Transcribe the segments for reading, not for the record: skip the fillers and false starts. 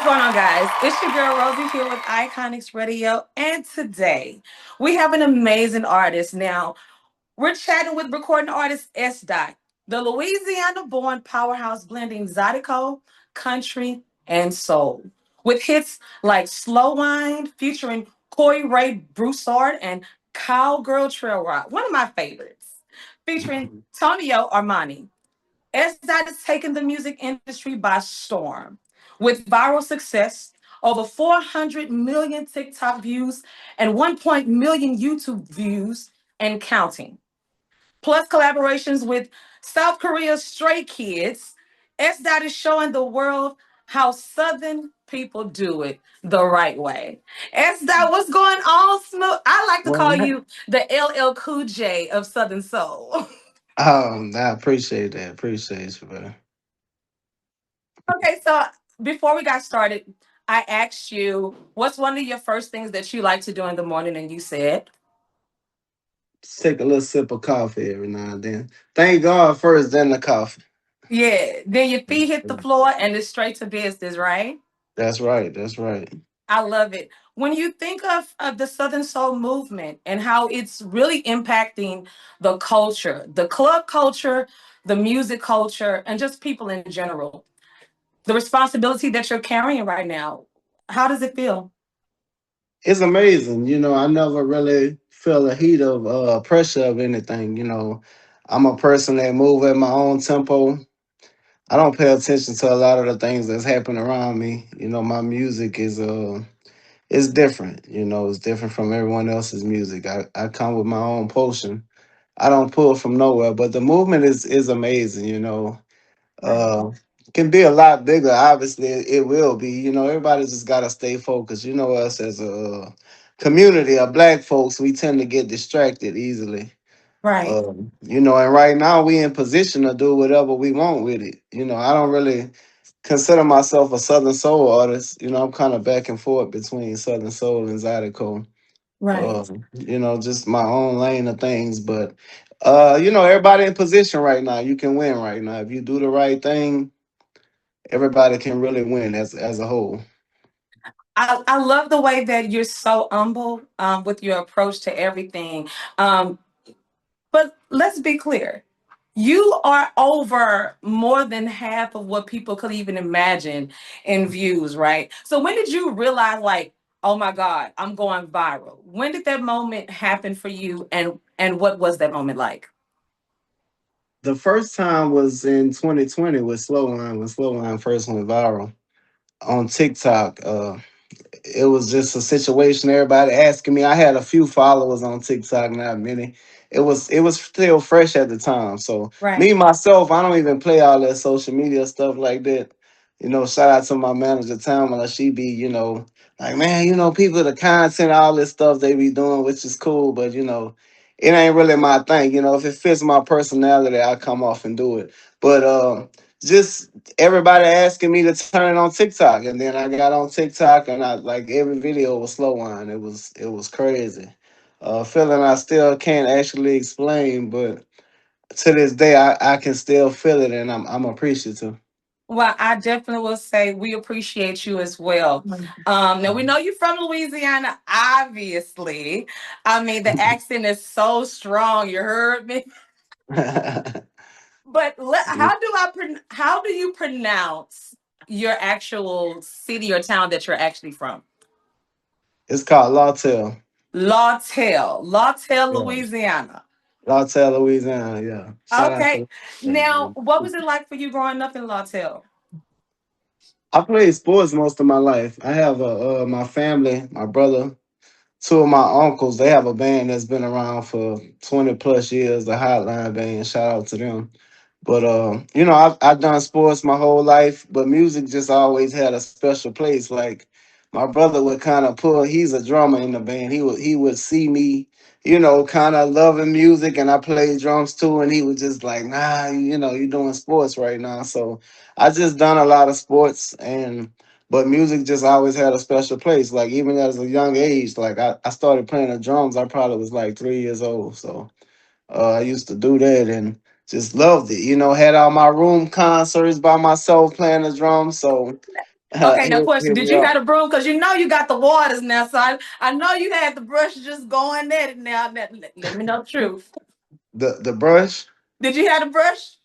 going on, guys? It's your girl Rosie here with Iconix Radio, and today we have an amazing artist. Now, we're chatting with recording artist S Dott, the Louisiana-born powerhouse blending Zydeco, country, and soul, with hits like "Slow Wind" featuring Kory Ray Broussard and "Cowgirl Trail Ride," one of my favorites, featuring Tonio Armani. S Dot has taken the music industry by storm with viral success, over 400 million TikTok views, and 1 million YouTube views and counting. Plus collaborations with South Korea's Stray Kids. S Dot is showing the world how Southern people do it the right way. S Dot, what's going on, Smooth? I like to call Well, you the LL Cool J of Southern Soul. I appreciate that. Appreciate you, bro. Okay, so before we got started, I asked you what's one of your first things that you like to do in the morning, and you said, Just take a little sip of coffee every now and then. Thank God first, then the coffee. yeah. Then your feet hit the floor, and it's straight to business, right? That's right. That's right. I love it. When you think of the Southern Soul movement and how it's really impacting the culture, the club culture, the music culture, and just people in general, the responsibility that you're carrying right now, how does it feel? It's amazing. I never really feel the heat of pressure of anything. I'm a person that move at my own tempo. I don't pay attention to a lot of the things that's happening around me. My music is different. It's different from everyone else's music. I come with my own potion. I don't pull from nowhere, but the movement is amazing. Right. Uh, can be a lot bigger. Obviously, it will be. Everybody just gotta stay focused. Us as a community of Black folks, we tend to get distracted easily. Right. And right now we in position to do whatever we want with it. I don't really consider myself a Southern Soul artist. I'm kind of back and forth between Southern Soul and Zydeco. Right. Just my own lane of things. But everybody in position right now. You can win right now. If you do the right thing, everybody can really win as a whole. I love the way that you're so humble with your approach to everything. Um, but let's be clear. You are over more than half of what people could even imagine in views, right? So when did you realize, like, oh my God, I'm going viral? When did that moment happen for you, and what was that moment like? The first time was in 2020 with Slowline, when Slowline first went viral on TikTok. It was just a situation. Everybody asking me. I had a few followers on TikTok, not many. It was still fresh at the time. So Right. me myself, I don't even play all that social media stuff like that. Shout out to my manager Tamala. She be, like, man, people, the content, all this stuff they be doing, which is cool, but it ain't really my thing. If it fits my personality, I come off and do it. But just everybody asking me to turn it on TikTok, and then I got on TikTok, and I like every video was slow wine. It was crazy. Feeling I still can't actually explain, but to this day I can still feel it, and I'm appreciative. Well, I definitely will say we appreciate you as well. Now we know you're from Louisiana, obviously. I mean, the accent is so strong. You heard me. But how do you pronounce your actual city or town that you're actually from? It's called Lawtell. Lawtell, Yeah, Louisiana. Lawtell, Louisiana. Yeah, shout out Okay. to. Now, what was it like for you growing up in Lawtell? I played sports most of my life. I have my family, my brother, two of my uncles. They have a band that's been around for 20 plus years, the Hotline Band. Shout out to them. But I've done sports my whole life, but music just always had a special place. Like my brother would kind of pull. He's a drummer in the band. He would see me, kind of loving music, and I played drums too, and he was just like, nah, you're doing sports right now. So I just done a lot of sports, and but music just always had a special place. Like even as a young age, like I started playing the drums. I probably was like 3 years old. So I used to do that and just loved it. Had all my room concerts by myself playing the drums. So Okay, now question: Hit did me you up. have a broom? Because you know you got the waters now, so I know you had the brush just going at it now. Let me know the truth. The brush? Did you have the brush?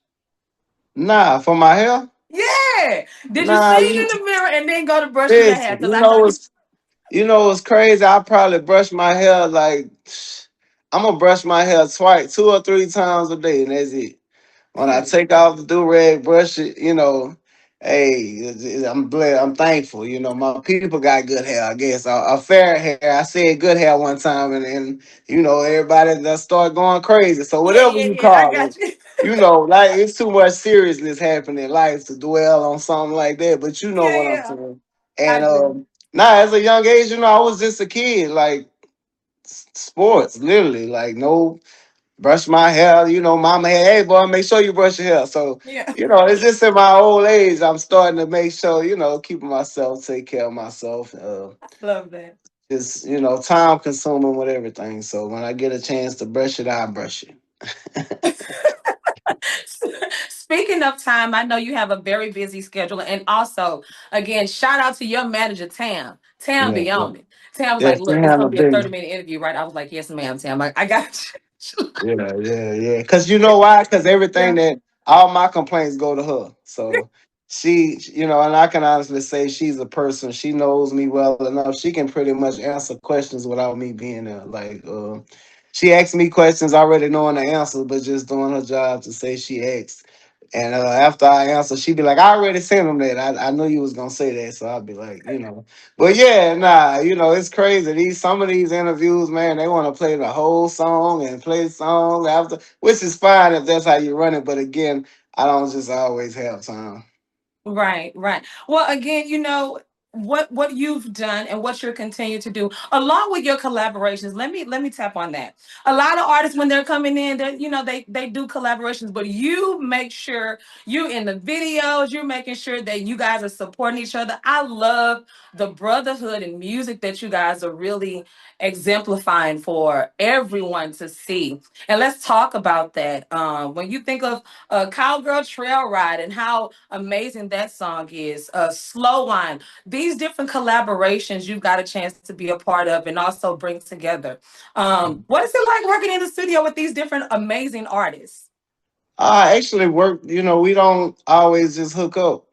Nah, for my hair. Yeah. Did you see Nah, it in the mirror and then go to brushing your hair? listen. Because I know you. You know what's crazy? I probably brush my hair like I'm gonna brush my hair twice, 2 or 3 times a day, and that's it. When I Period. take off the do rag, brush it, hey, I'm glad, I'm thankful. My people got good hair, I guess. A fair hair. I said good hair one time, and everybody that start going crazy. So Yeah, whatever yeah, you yeah. I call it, got you. like it's too much seriousness happening in life to dwell on something like that. But you know Yeah, what I'm yeah. saying. I And do. nah, as a young age, I was just a kid, like sports, literally, like no brush my hair. Mama had, hey boy, make sure you brush your hair. So, Yeah. it's just in my old age, I'm starting to make sure, keeping myself, take care of myself. Love that. Just, time consuming with everything. So when I get a chance to brush it, I brush it. Speaking of time, I know you have a very busy schedule. And also, again, shout out to your manager, Tam. Tam Yeah, be yeah. on it. Tam was Yeah, like, she look, it's going handle to be a business. 30-minute interview, right? I was like, yes, ma'am, Tam. I got you. Yeah. Cause you know why? Cause everything Yeah. that all my complaints go to her. So and I can honestly say she's a person. She knows me well enough. She can pretty much answer questions without me being there. Like, she asks me questions already knowing the answer, but just doing her job to say she asked. And after I answer, she'd be like, I already sent him that. I knew you was gonna say that. So I'd be like. But yeah, nah, it's crazy. Some of these interviews, man, they want to play the whole song and play songs after, which is fine if that's how you run it. But again, I don't just always have time. Right, right. Well, again, what you've done and what you're continuing to do, along with your collaborations. Let me tap on that. A lot of artists when they're coming in, they do collaborations, but you make sure you in the videos, you're making sure that you guys are supporting each other. I love the brotherhood and music that you guys are really exemplifying for everyone to see. And let's talk about that. When you think of Cowgirl Trail Ride and how amazing that song is. Slow Wine. These different collaborations you've got a chance to be a part of and also bring together. What is it like working in the studio with these different amazing artists? I actually work, we don't always just hook up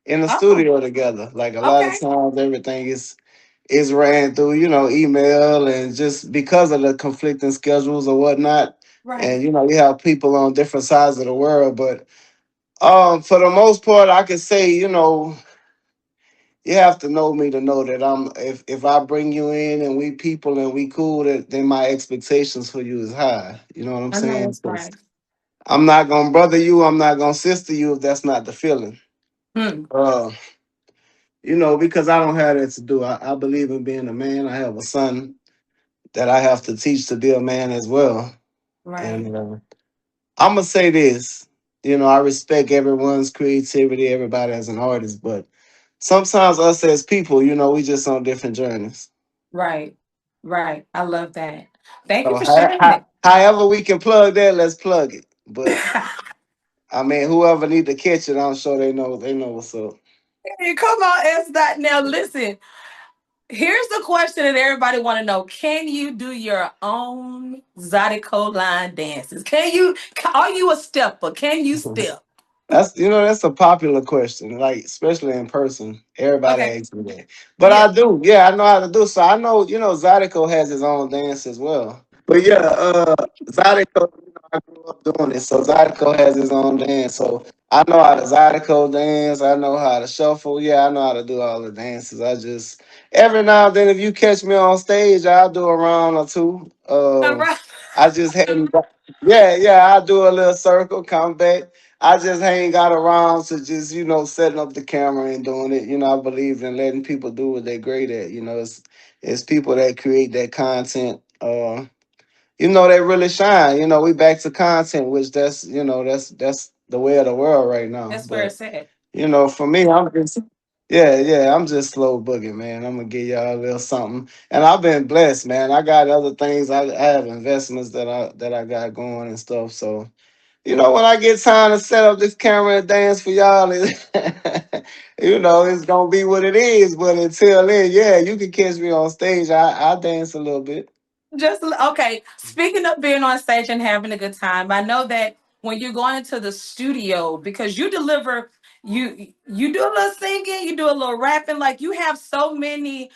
in the Oh, studio together. Like a lot of okay. times everything is ran through, email and just because of the conflicting schedules or whatnot. Right. And you have people on different sides of the world. But for the most part, I can say, you have to know me to know that if I bring you in and we people and we cool, then my expectations for you is high. You know what I'm I know saying? that's 'Cause right. I'm not gonna brother you, I'm not gonna sister you if that's not the feeling. Hmm. Uh, because I don't have that to do. I believe in being a man. I have a son that I have to teach to be a man as well. Right. And I'm gonna say this. I respect everyone's creativity, everybody as an artist, but sometimes us as people, we just on different journeys. Right. Right. I love that. Thank you So for sharing it. however we can plug that, let's plug it. But I mean, whoever need to catch it, I'm sure they know what's up. Hey, come on, S Dot. Now listen. Here's the question that everybody want to know: can you do your own Zydeco line dances? Are you a stepper? Can you step? That's a popular question, like especially in person. Everybody Okay. asks me that. But Yeah. I do, yeah, I know how to do. So I know, Zydeco has his own dance as well. But yeah, Zydeco, I grew up doing it. So Zydeco has his own dance. So I know how to Zydeco dance. I know how to shuffle. Yeah, I know how to do all the dances. I just every now and then, if you catch me on stage, I'll do a round or two. All right. I just hadn't. Yeah, I do a little circle, come back. I just ain't got around to just, setting up the camera and doing it. I believe in letting people do what they're great at. It's people that create that content. That really shine. We back to content, which that's the way of the world right now. That's where But it's at. for me, yeah, I'm just slow booging, man. I'm gonna give y'all a little something, and I've been blessed, man. I got other things. I have investments that I got going and stuff. So when I get time to set up this camera and dance for y'all, It's gonna be what it is. But until then, yeah, you can catch me on stage. I dance a little bit. Okay. Speaking of being on stage and having a good time, I know that when you're going into the studio, because you deliver, you do a little singing, you do a little rapping, like you have so many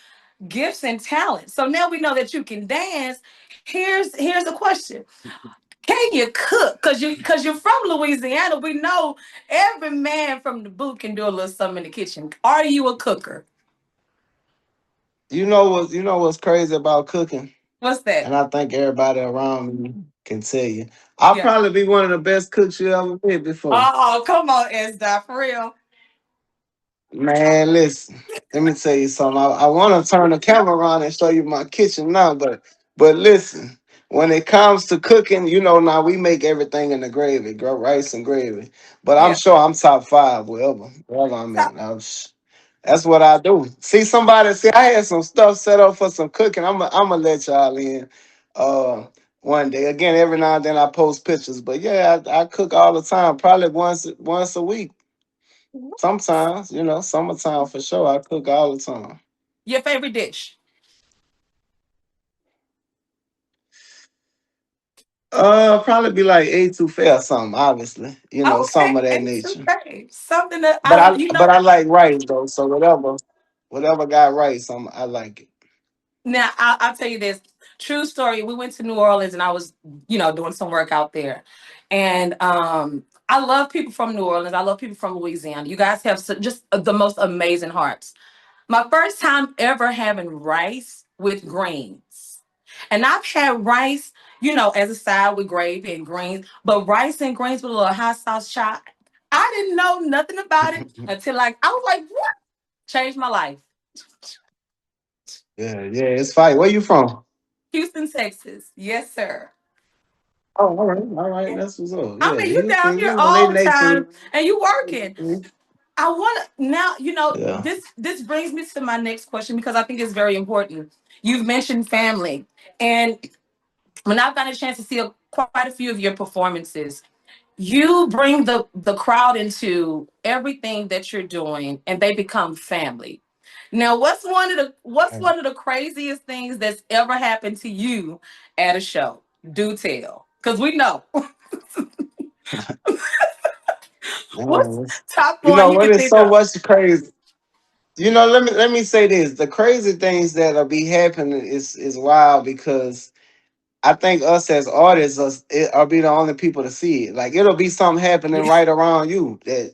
gifts and talents. So now we know that you can dance. Here's a question: can you cook? Cause you're from Louisiana. We know every man from the booth can do a little something in the kitchen. Are you a cooker? You know what's crazy about cooking, What's that? and I think everybody around me can tell you. I'll Yeah. probably be one of the best cooks you ever met before. Oh, come on, S Dot, for real. Man, listen. Let me tell you something. I want to turn the camera around and show you my kitchen now, but listen. When it comes to cooking, now we make everything in the gravy, rice and gravy. But I'm Yeah. sure I'm top five wherever I'm So, at. That's what I do. See, I had some stuff set up for some cooking. I'm gonna let y'all in uh one day. Again, every now and then I post pictures, but yeah, I cook all the time, probably once a week. Sometimes, summertime for sure. I cook all the time. your favorite dish? Probably be like A2 or something, obviously. Okay, Some of that it's nature. okay. Something that But I you know. but I like rice though, so whatever got rice, I like it. Now I'll tell you this true story. We went to New Orleans, and I was, doing some work out there, and I love people from New Orleans. I love people from Louisiana. You guys have just the most amazing hearts. My first time ever having rice with greens. And I've had rice, as a side with gravy and greens, but rice and greens with a little hot sauce shot. I didn't know nothing about it until I was like, what? Changed my life. Yeah, yeah, it's fine. Where you from? Houston, Texas. Yes, sir. Oh, all right. That's what's up. I Yeah, mean, you down Houston. here They all the nature. time and you working. I want to now, Yeah. this brings me to my next question because I think it's very important. You've mentioned family. And when I've gotten a chance to see quite a few of your performances, you bring the crowd into everything that you're doing, and they become family. Now, what's one of the craziest things that's ever happened to you at a show? Do tell, because we know. What's Man, top one you what can is think so of? much crazy? Let me say this. The crazy things that'll be happening is wild because I think us as artists are be the only people to see it. Like it'll be something happening Yeah. right around you that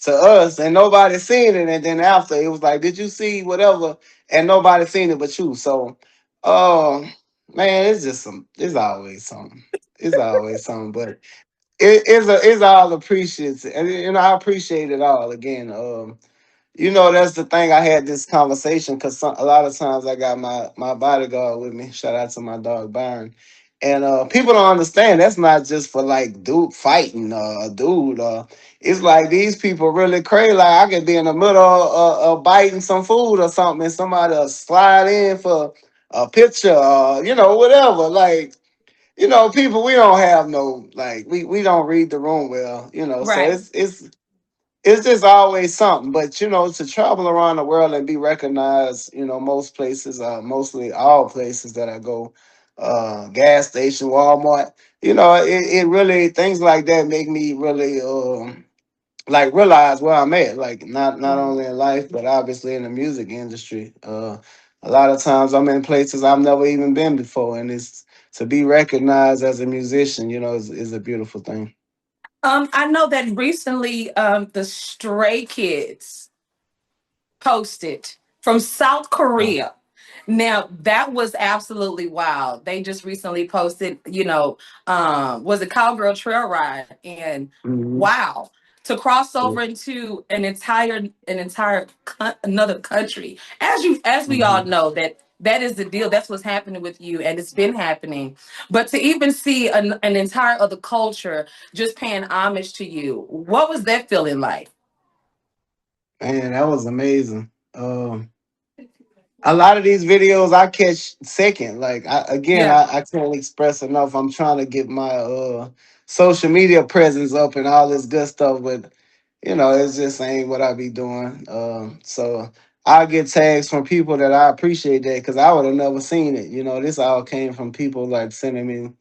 to us and nobody seen it, and then after it was like, did you see whatever? And nobody seen it but you. So, um, man, it's always something. It's always something, but it's all appreciated, and I appreciate it all again. That's the thing. I had this conversation because a lot of times I got my bodyguard with me. Shout out to my dog Byron. And people don't understand that's not just for like dude fighting a dude. It's like these people really crazy. Like I could be in the middle of biting some food or something, and somebody will slide in for a picture, whatever. Like people, we don't have no like we don't read the room well. So Right. it's just always something. But to travel around the world and be recognized, most places, mostly all places that I go, gas station, Walmart, it really things like that make me really like realize where I'm at. Like not Mhm. only in life, but obviously in the music industry. A lot of times I'm in places I've never even been before, and it's to be recognized as a musician, is a beautiful thing. I know that recently, the Stray Kids posted from South Korea. Now that was absolutely wild. They just recently posted, was a Cowgirl Trail Ride, and Mhm. wow, to cross over into an entire another country. As we all Mhm. know that is the deal. That's what's happening with you, and it's been happening. But to even see an entire other culture just paying homage to you, what was that feeling like? Man, that was amazing. A lot of these videos I catch second. Like Yeah. I can't express enough. I'm trying to get my social media presence up and all this good stuff, but it just ain't what I be doing. So I get tags from people that I appreciate that because I would have never seen it. This all came from people like sending me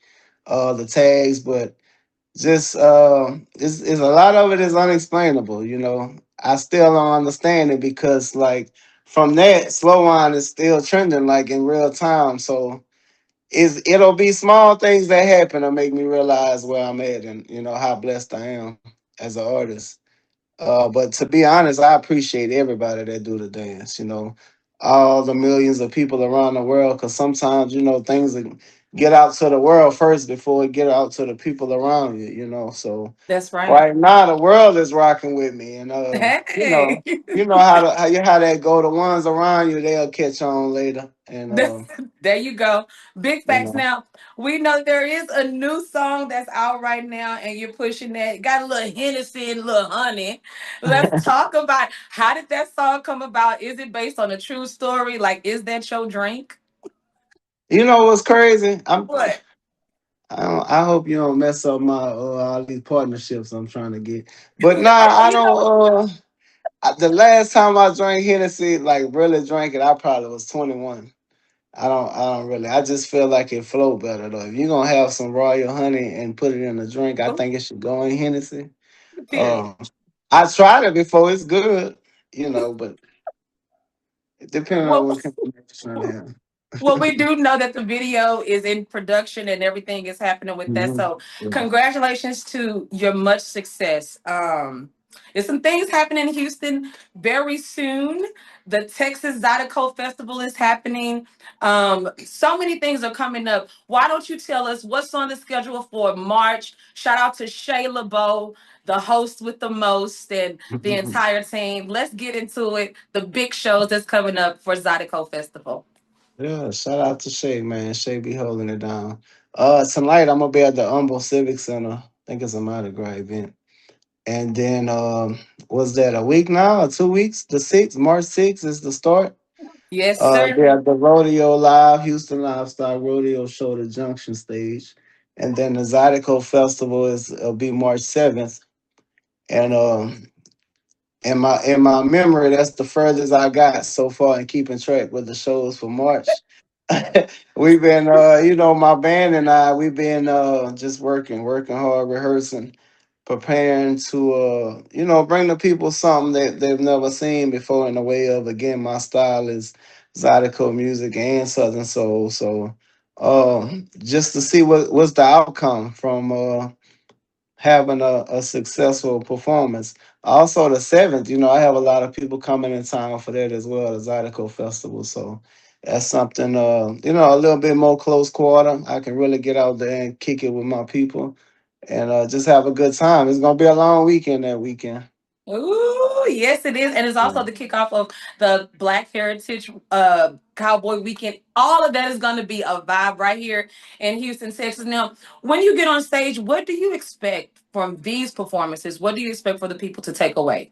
the tags, but just it's a lot of it is unexplainable. I still don't understand it because like from that slow wine is still trending like in real time. So it'll be small things that happen to make me realize where I'm at and how blessed I am as an artist. But to be honest, I appreciate everybody that do the dance. All the millions of people around the world. Because sometimes things that get out to the world first before it get out to the people around you. So That's right. right now the world is rocking with me, and Hey. how that go. The ones around you, they'll catch on later, and There you go. Big you facts. know. Now, we know there is a new song that's out right now, and you're pushing that. Got a little Hennessy and a little honey. Let's talk about how did that song come about? Is it based on a true story? Like, is that your drink? You know what's crazy? What? I hope you don't mess up my all these partnerships I'm trying to get. But nah, No, I you know what? don't. The last time I drank Hennessy, like really drank it, I probably was 21. I don't really. I just feel like it flow better though. If you're gonna have some royal honey and put it in a drink, I think it should go in Hennessy. Period. I tried it before. It's good, but it depends on Well, what kind of you're trying to have. well, we do know that the video is in production and everything is happening with that. Mhm. So, Yeah. congratulations to your much success. There's some things happening in Houston very soon. The Texas Zydeco Festival is happening. So many things are coming up. Why don't you tell us what's on the schedule for March? Shout out to Shayla Bow, the host with the most, and the entire team. Let's get into it. The big shows that's coming up for Zydeco Festival. Yeah, shout out to Shay, man. Shay be holding it down. Tonight I'm gonna be at the Humble Civic Center. I think it's a Mardi Gras event. And then was that a week now or 2 weeks? The sixth, March 6th is the start. Yes, sir. Yeah, the Rodeo Live, Houston Livestock Rodeo Show, the Junction Stage. And then the Zydeco Festival will be March 7th. And in my memory, that's the furthest I got so far in keeping track with the shows for March. We've been my band and I, we've been just working hard, rehearsing, preparing to bring the people something that they've never seen before in the way of, again, my style is Zydeco music and Southern Soul. So just to see what's the outcome from having a successful performance. Also, the 7th, I have a lot of people coming in town for that as well, the Zydeco Festival. So that's something, a little bit more close quarter. I can really get out there and kick it with my people and just have a good time. It's going to be a long weekend that weekend. Ooh, yes, it is. And it's Yeah. also the kickoff of the Black Heritage Cowboy Weekend. All of that is going to be a vibe right here in Houston, Texas. Now, when you get on stage, what do you expect from these performances? What do you expect for the people to take away?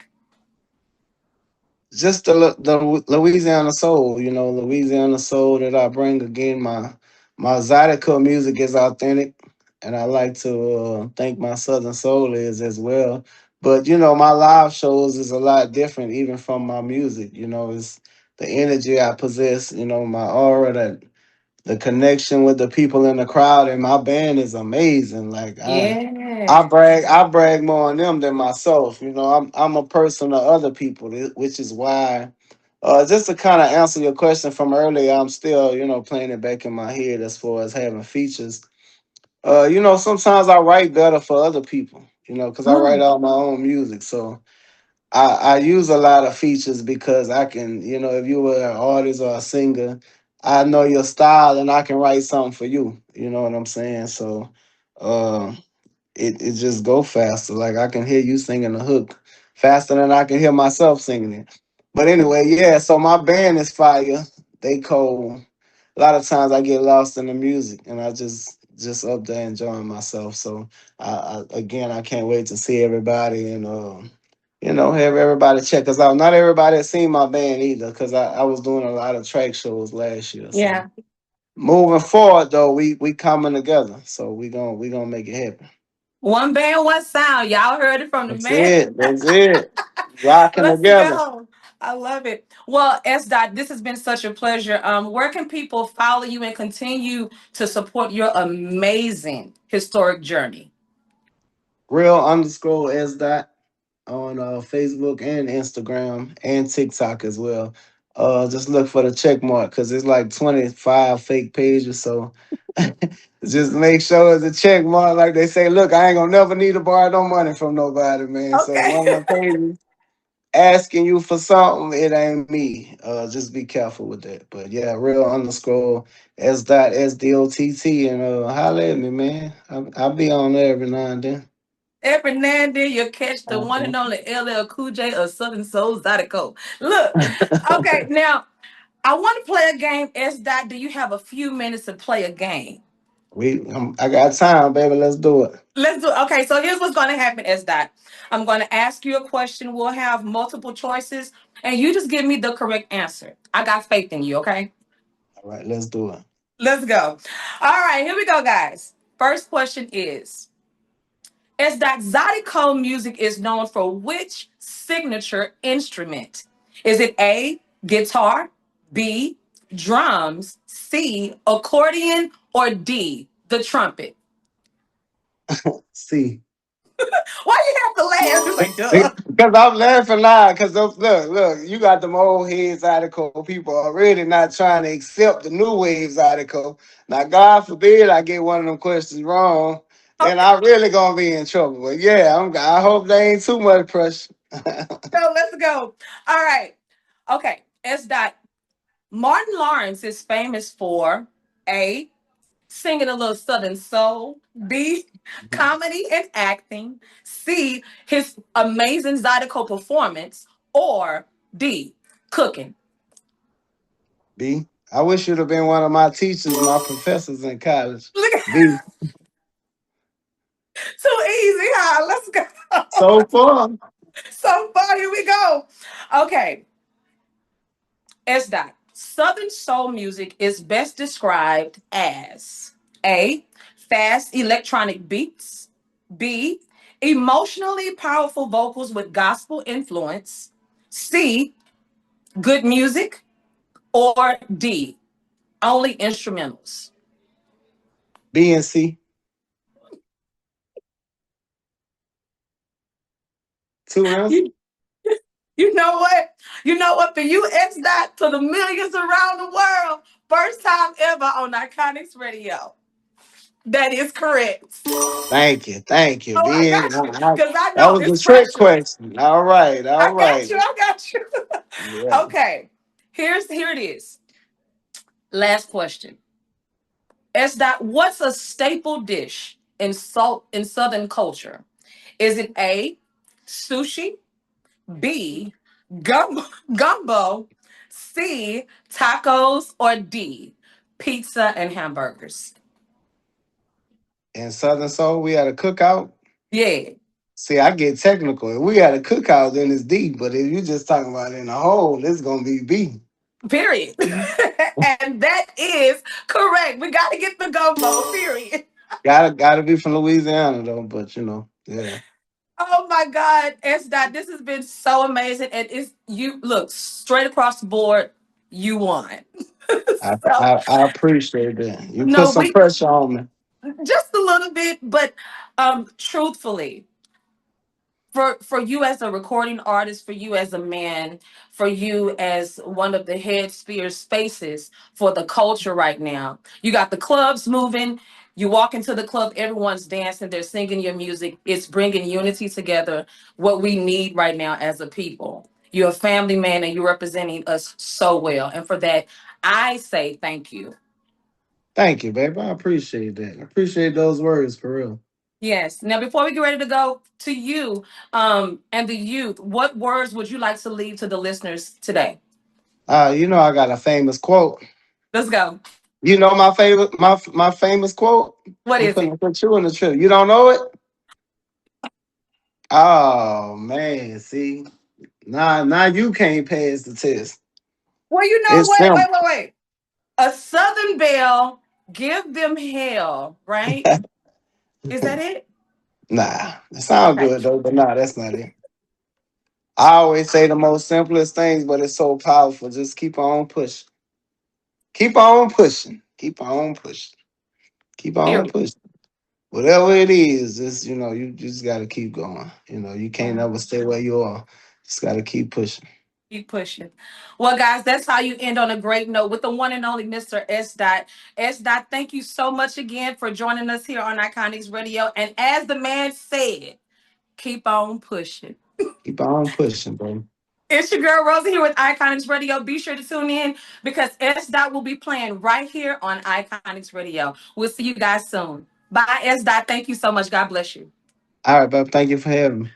Just the Louisiana soul, Louisiana soul that I bring. Again, my Zydeco music is authentic, and I like to think my Southern soul is as well. But my live shows is a lot different, even from my music. It's the energy I possess. My aura, that the connection with the people in the crowd, and my band is amazing. Like I Yeah. brag more on them than myself. I'm a person of other people, which is why. Just to kind of answer your question from earlier, I'm still, playing it back in my head as far as having features. Sometimes I write better for other people, because I write Mm. all my own music. So I use a lot of features because I can, if you were an artist or a singer, I know your style and I can write something for you. You know what I'm saying? So uh, it just go faster. Like I can hear you singing the hook faster than I can hear myself singing it. But anyway, yeah. So my band is fire. They cold. A lot of times I get lost in the music and I just up there enjoying myself. So again, I can't wait to see everybody and have everybody check us out. Not everybody has seen my band either because I was doing a lot of track shows last year. So Yeah. moving forward though, we coming together. So we gonna make it happen. One band, one sound. Y'all heard it from the That's man. it. That's it. Rocking Let's together. go. I love it. Well, S Dot, this has been such a pleasure. Where can people follow you and continue to support your amazing historic journey? Real underscore S dot on Facebook and Instagram and TikTok as well. Just look for the check mark because it's like 25 fake pages. So just make sure it's a check mark. Like they say, look, I ain't gonna never need to borrow no money from nobody, man. So Okay. one of the pages asking you for something, it ain't me. Just be careful with that. But yeah, real underscore S dot SDOTT and holla at me, man. I'll be on there every now and then. Every now and then you'll catch the one and Uh-huh. only LL Cool J of Southern Soul Zydeco. Look, okay, now I want to play a game. S. Dot, do you have a few minutes to play a game? I got time, baby. Let's do it. Let's do it. Okay, so here's what's going to happen, S. Dot. I'm going to ask you a question. We'll have multiple choices, and you just give me the correct answer. I got faith in you, okay? All right, let's do it. Let's go. All right, here we go, guys. First question is that Zydeco music is known for which signature instrument? Is it A, guitar, B, drums, C, accordion, or D, the trumpet? See. Why you have to laugh? You're like, duh. Because I'm laughing loud. Because look, you got them old heads article people already not trying to accept the new waves article. Now, God forbid I get one of them questions wrong, then Okay, I really gonna be in trouble. But yeah, I hope they ain't too much pressure. so let's go. All right. Okay, S. Dot. Martin Lawrence is famous for A, singing a little Southern soul, B, comedy and acting, C, his amazing Zydeco performance, or D, cooking. B. I wish you'd have been one of my teachers, my professors in college. Look at B. too easy, huh? Let's go. So far. So far, here we go. Okay, S. Dot. Southern soul music is best described as A, fast electronic beats, B, emotionally powerful vocals with gospel influence, C, good music, or D, only instrumentals. B and C. Two answers. You, you know what? You know what? For you, X Dot, to the millions around the world, first time ever on Iconix Radio. That is correct. Thank you. Thank you. Oh, I Being got you. Because I that know was a it's trick pressure. question. All right. All I got right. you. I got you. Yeah. Okay. Here it is. Last question. S. Dot, what's a staple dish in Southern culture? Is it A, sushi, B, gumbo, C, tacos, or D, pizza and hamburgers? In Southern Soul, we had a cookout. Yeah, See, I get technical. If we had a cookout, then it's D. But if you just talking about in a whole, it's gonna be B. period. And that is correct. We got to get the gumbo, period. Gotta be from Louisiana though. But yeah. Oh my God, S. Dot, this has been so amazing. And it's you look straight across the board, you won. I, So I appreciate that. You put no, some we pressure on me. just a little bit, but truthfully, for you as a recording artist, for you as a man, for you as one of the head spears spaces for the culture right now. You got the clubs moving. You walk into the club, everyone's dancing, they're singing your music. It's bringing unity together, what we need right now as a people. You're a family man and you're representing us so well. And for that, I say thank you. Thank you, babe. I appreciate that. I appreciate those words for real. Yes. Now, before we get ready to go to you and the youth, what words would you like to leave to the listeners today? I got a famous quote. Let's go. You know my favorite, my famous quote. What I'm is finna it? put you in the trip. You don't know it? Oh man, see now you can't pass the test. Well, you know It's what? simple. Wait. A Southern Belle, give them hell, right? Is that it? Nah, it sounds Okay. good though, but nah, that's not it. I always say the most simplest things, but it's so powerful. Just keep on pushing. Keep on pushing. Keep on pushing. Keep on Period. pushing. Whatever it is, just you just gotta keep going. You can't Mhm. ever stay where you are. Just gotta keep pushing. Keep pushing. Well, guys, that's how you end on a great note with the one and only Mr. S. Dot. S. Dot, thank you so much again for joining us here on Iconics Radio. And as the man said, keep on pushing. Keep on pushing, bro. It's your girl Rosie here with Iconics Radio. Be sure to tune in because S. Dot will be playing right here on Iconics Radio. We'll see you guys soon. Bye, S. Dot. Thank you so much. God bless you. All right, bro. Thank you for having me.